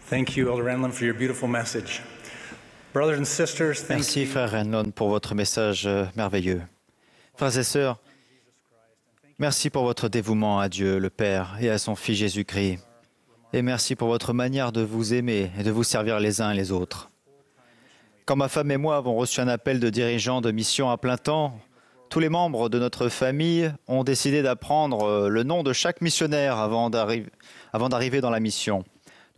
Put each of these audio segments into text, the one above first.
Thank you, Elder Renlund, for your beautiful message. Brothers and sisters, thank Merci, you. frère Renlund, pour votre message merveilleux. Frères et sœurs, merci pour votre dévouement à Dieu, le Père, et à son Fils Jésus-Christ. Et merci pour votre manière de vous aimer et de vous servir les uns et les autres. Quand ma femme et moi avons reçu un appel de dirigeant de mission à plein temps, tous les membres de notre famille ont décidé d'apprendre le nom de chaque missionnaire avant d'arriver dans la mission.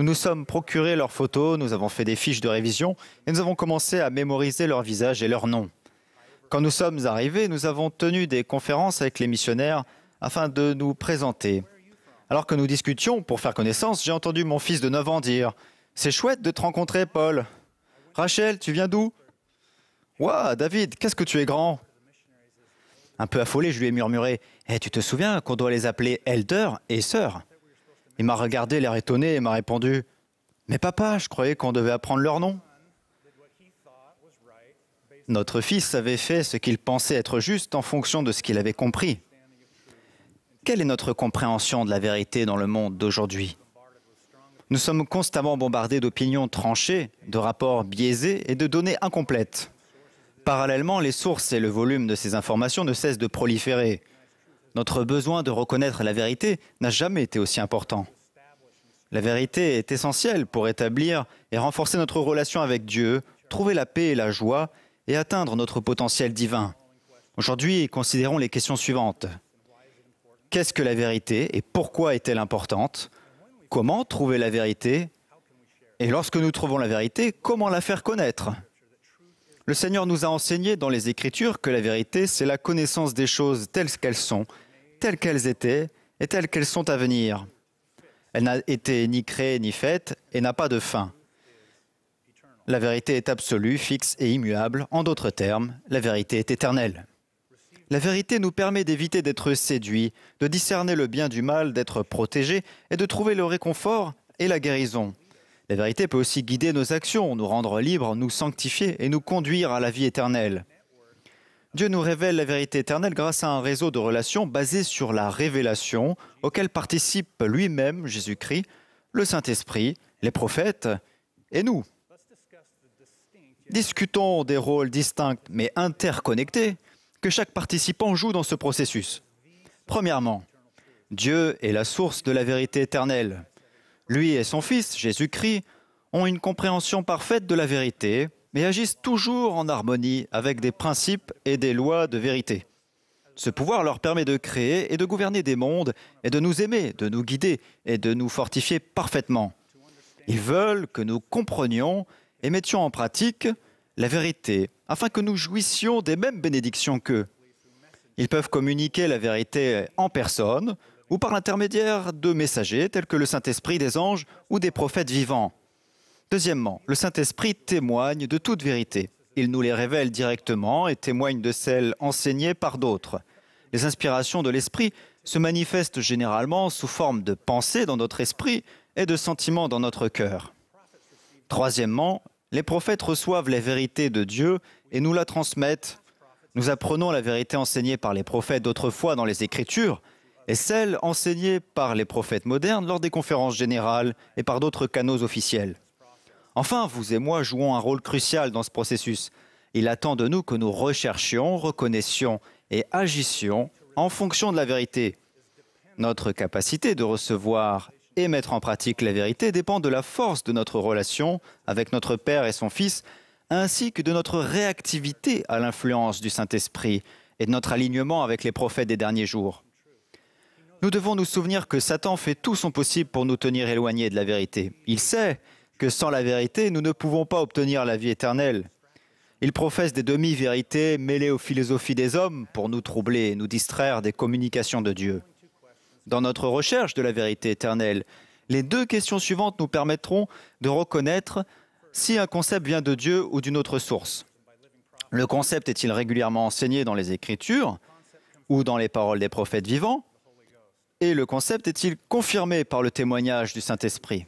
Nous nous sommes procurés leurs photos, nous avons fait des fiches de révision et nous avons commencé à mémoriser leurs visages et leurs noms. Quand nous sommes arrivés, nous avons tenu des conférences avec les missionnaires afin de nous présenter. Alors que nous discutions pour faire connaissance, j'ai entendu mon fils de 9 ans dire « C'est chouette de te rencontrer, Paul. Rachel, tu viens d'où ? Ouah, David, qu'est-ce que tu es grand ?» Un peu affolé, je lui ai murmuré « Tu te souviens qu'on doit les appeler Elder et Sœur ?» Il m'a regardé, l'air étonné, et m'a répondu « Mais papa, je croyais qu'on devait apprendre leur nom. » Notre fils avait fait ce qu'il pensait être juste en fonction de ce qu'il avait compris. Quelle est notre compréhension de la vérité dans le monde d'aujourd'hui ? Nous sommes constamment bombardés d'opinions tranchées, de rapports biaisés et de données incomplètes. Parallèlement, les sources et le volume de ces informations ne cessent de proliférer. Notre besoin de reconnaître la vérité n'a jamais été aussi important. La vérité est essentielle pour établir et renforcer notre relation avec Dieu, trouver la paix et la joie et atteindre notre potentiel divin. Aujourd'hui, considérons les questions suivantes. Qu'est-ce que la vérité et pourquoi est-elle importante ? Comment trouver la vérité ? Et lorsque nous trouvons la vérité, comment la faire connaître ? Le Seigneur nous a enseigné dans les Écritures que la vérité, c'est la connaissance des choses telles qu'elles sont, telles qu'elles étaient et telles qu'elles sont à venir. Elle n'a été ni créée ni faite et n'a pas de fin. La vérité est absolue, fixe et immuable. En d'autres termes, la vérité est éternelle. La vérité nous permet d'éviter d'être séduits, de discerner le bien du mal, d'être protégés et de trouver le réconfort et la guérison. La vérité peut aussi guider nos actions, nous rendre libres, nous sanctifier et nous conduire à la vie éternelle. Dieu nous révèle la vérité éternelle grâce à un réseau de relations basé sur la révélation auquel participent lui-même, Jésus-Christ, le Saint-Esprit, les prophètes et nous. Discutons des rôles distincts mais interconnectés que chaque participant joue dans ce processus. Premièrement, Dieu est la source de la vérité éternelle. Lui et son Fils, Jésus-Christ, ont une compréhension parfaite de la vérité, mais agissent toujours en harmonie avec des principes et des lois de vérité. Ce pouvoir leur permet de créer et de gouverner des mondes et de nous aimer, de nous guider et de nous fortifier parfaitement. Ils veulent que nous comprenions et mettions en pratique la vérité afin que nous jouissions des mêmes bénédictions qu'eux. Ils peuvent communiquer la vérité en personne ou par l'intermédiaire de messagers tels que le Saint-Esprit des anges ou des prophètes vivants. Deuxièmement, le Saint-Esprit témoigne de toute vérité. Il nous les révèle directement et témoigne de celles enseignées par d'autres. Les inspirations de l'Esprit se manifestent généralement sous forme de pensées dans notre esprit et de sentiments dans notre cœur. Troisièmement, les prophètes reçoivent la vérité de Dieu et nous la transmettent. Nous apprenons la vérité enseignée par les prophètes d'autrefois dans les Écritures et celle enseignée par les prophètes modernes lors des conférences générales et par d'autres canaux officiels. Enfin, vous et moi jouons un rôle crucial dans ce processus. Il attend de nous que nous recherchions, reconnaissions et agissions en fonction de la vérité. Notre capacité de recevoir et mettre en pratique la vérité dépend de la force de notre relation avec notre Père et son Fils, ainsi que de notre réactivité à l'influence du Saint-Esprit et de notre alignement avec les prophètes des derniers jours. Nous devons nous souvenir que Satan fait tout son possible pour nous tenir éloignés de la vérité. Il sait que sans la vérité, nous ne pouvons pas obtenir la vie éternelle. Il professe des demi-vérités mêlées aux philosophies des hommes pour nous troubler et nous distraire des communications de Dieu. Dans notre recherche de la vérité éternelle, les deux questions suivantes nous permettront de reconnaître si un concept vient de Dieu ou d'une autre source. Le concept est-il régulièrement enseigné dans les Écritures ou dans les paroles des prophètes vivants ? Et le concept est-il confirmé par le témoignage du Saint-Esprit ?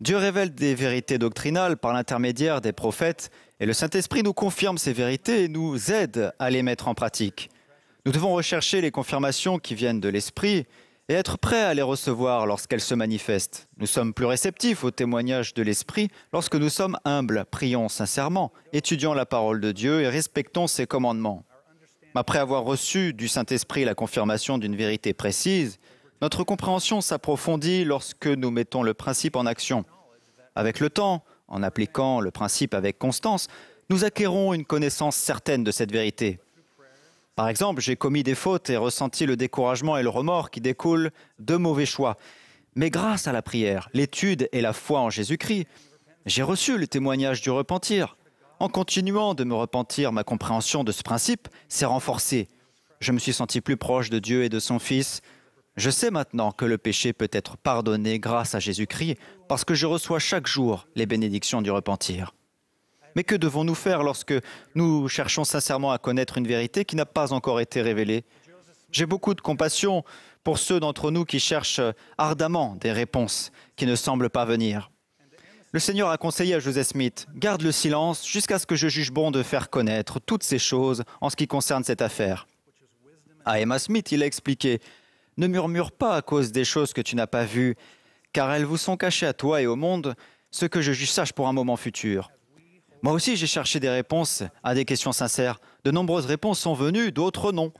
Dieu révèle des vérités doctrinales par l'intermédiaire des prophètes et le Saint-Esprit nous confirme ces vérités et nous aide à les mettre en pratique. Nous devons rechercher les confirmations qui viennent de l'Esprit et être prêt à les recevoir lorsqu'elles se manifestent. Nous sommes plus réceptifs au témoignage de l'Esprit lorsque nous sommes humbles, prions sincèrement, étudions la parole de Dieu et respectons ses commandements. Après avoir reçu du Saint-Esprit la confirmation d'une vérité précise, notre compréhension s'approfondit lorsque nous mettons le principe en action. Avec le temps, en appliquant le principe avec constance, nous acquérons une connaissance certaine de cette vérité. Par exemple, j'ai commis des fautes et ressenti le découragement et le remords qui découlent de mauvais choix. Mais grâce à la prière, l'étude et la foi en Jésus-Christ, j'ai reçu le témoignage du repentir. En continuant de me repentir, ma compréhension de ce principe s'est renforcée. Je me suis senti plus proche de Dieu et de son Fils. Je sais maintenant que le péché peut être pardonné grâce à Jésus-Christ parce que je reçois chaque jour les bénédictions du repentir. Mais que devons-nous faire lorsque nous cherchons sincèrement à connaître une vérité qui n'a pas encore été révélée? J'ai beaucoup de compassion pour ceux d'entre nous qui cherchent ardemment des réponses qui ne semblent pas venir. Le Seigneur a conseillé à Joseph Smith, « Garde le silence jusqu'à ce que je juge bon de faire connaître toutes ces choses en ce qui concerne cette affaire. » À Emma Smith, il a expliqué, « Ne murmure pas à cause des choses que tu n'as pas vues, car elles vous sont cachées à toi et au monde, ce que je juge sage pour un moment futur. » Moi aussi, j'ai cherché des réponses à des questions sincères. De nombreuses réponses sont venues, d'autres non.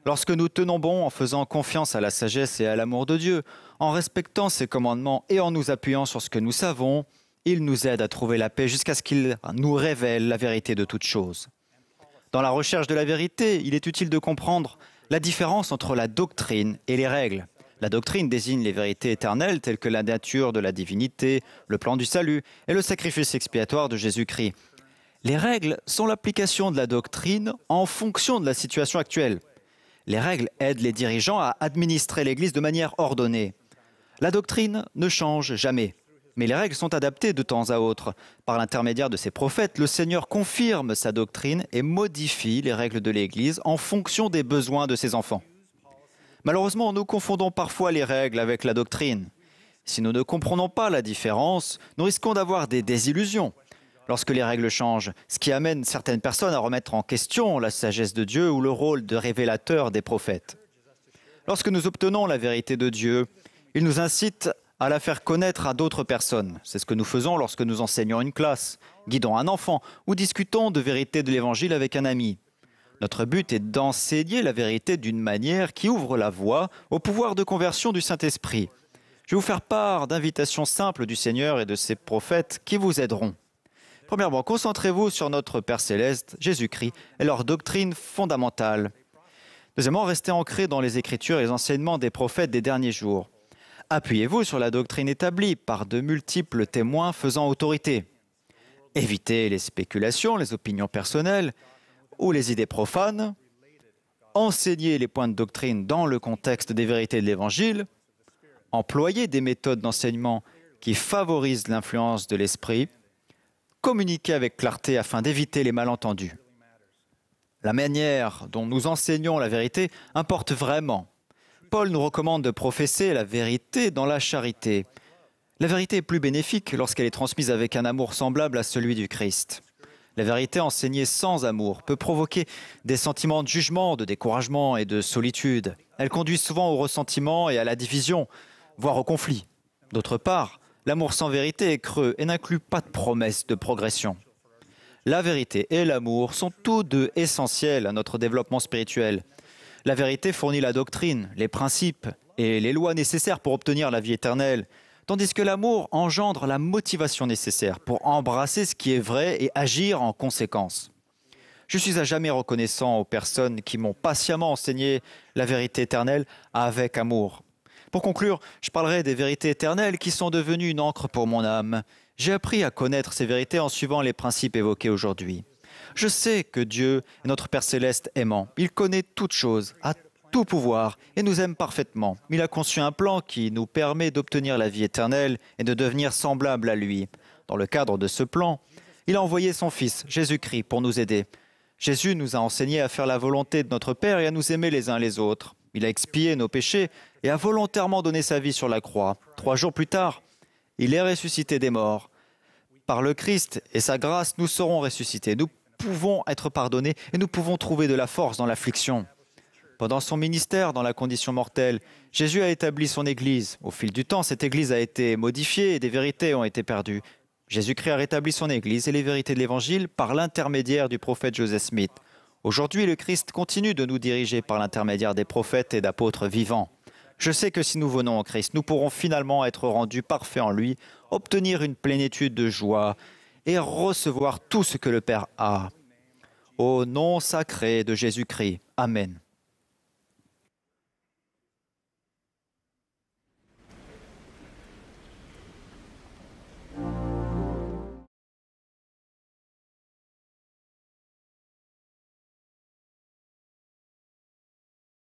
Lorsque nous tenons bon en faisant confiance à la sagesse et à l'amour de Dieu, en respectant ses commandements et en nous appuyant sur ce que nous savons, il nous aide à trouver la paix jusqu'à ce qu'il nous révèle la vérité de toutes choses. Dans la recherche de la vérité, il est utile de comprendre la différence entre la doctrine et les règles. La doctrine désigne les vérités éternelles telles que la nature de la divinité, le plan du salut et le sacrifice expiatoire de Jésus-Christ. Les règles sont l'application de la doctrine en fonction de la situation actuelle. Les règles aident les dirigeants à administrer l'Église de manière ordonnée. La doctrine ne change jamais, mais les règles sont adaptées de temps à autre. Par l'intermédiaire de ses prophètes, le Seigneur confirme sa doctrine et modifie les règles de l'Église en fonction des besoins de ses enfants. Malheureusement, nous confondons parfois les règles avec la doctrine. Si nous ne comprenons pas la différence, nous risquons d'avoir des désillusions lorsque les règles changent, ce qui amène certaines personnes à remettre en question la sagesse de Dieu ou le rôle de révélateur des prophètes. Lorsque nous obtenons la vérité de Dieu, il nous incite à la faire connaître à d'autres personnes. C'est ce que nous faisons lorsque nous enseignons une classe, guidons un enfant ou discutons de vérité de l'Évangile avec un ami. Notre but est d'enseigner la vérité d'une manière qui ouvre la voie au pouvoir de conversion du Saint-Esprit. Je vais vous faire part d'invitations simples du Seigneur et de ses prophètes qui vous aideront. Premièrement, concentrez-vous sur notre Père Céleste, Jésus-Christ, et leur doctrine fondamentale. Deuxièmement, restez ancrés dans les Écritures et les enseignements des prophètes des derniers jours. Appuyez-vous sur la doctrine établie par de multiples témoins faisant autorité. Évitez les spéculations, les opinions personnelles ou les idées profanes. Enseignez les points de doctrine dans le contexte des vérités de l'Évangile. Employez des méthodes d'enseignement qui favorisent l'influence de l'Esprit. Communiquez avec clarté afin d'éviter les malentendus. La manière dont nous enseignons la vérité importe vraiment. Paul nous recommande de professer la vérité dans la charité. La vérité est plus bénéfique lorsqu'elle est transmise avec un amour semblable à celui du Christ. La vérité enseignée sans amour peut provoquer des sentiments de jugement, de découragement et de solitude. Elle conduit souvent au ressentiment et à la division, voire au conflit. D'autre part, l'amour sans vérité est creux et n'inclut pas de promesse de progression. La vérité et l'amour sont tous deux essentiels à notre développement spirituel. La vérité fournit la doctrine, les principes et les lois nécessaires pour obtenir la vie éternelle, tandis que l'amour engendre la motivation nécessaire pour embrasser ce qui est vrai et agir en conséquence. Je suis à jamais reconnaissant aux personnes qui m'ont patiemment enseigné la vérité éternelle avec amour. Pour conclure, je parlerai des vérités éternelles qui sont devenues une encre pour mon âme. J'ai appris à connaître ces vérités en suivant les principes évoqués aujourd'hui. Je sais que Dieu est notre Père Céleste aimant. Il connaît toutes choses, a tout pouvoir et nous aime parfaitement. Il a conçu un plan qui nous permet d'obtenir la vie éternelle et de devenir semblable à lui. Dans le cadre de ce plan, il a envoyé son Fils, Jésus-Christ, pour nous aider. Jésus nous a enseigné à faire la volonté de notre Père et à nous aimer les uns les autres. Il a expié nos péchés et a volontairement donné sa vie sur la croix. 3 jours plus tard, il est ressuscité des morts. Par le Christ et sa grâce, nous serons ressuscités. Nous pouvons être pardonnés et nous pouvons trouver de la force dans l'affliction. Pendant son ministère dans la condition mortelle, Jésus a établi son Église. Au fil du temps, cette Église a été modifiée et des vérités ont été perdues. Jésus-Christ a rétabli son Église et les vérités de l'Évangile par l'intermédiaire du prophète Joseph Smith. Aujourd'hui, le Christ continue de nous diriger par l'intermédiaire des prophètes et d'apôtres vivants. Je sais que si nous venons en Christ, nous pourrons finalement être rendus parfaits en lui, obtenir une plénitude de joie et recevoir tout ce que le Père a. Au nom sacré de Jésus-Christ. Amen.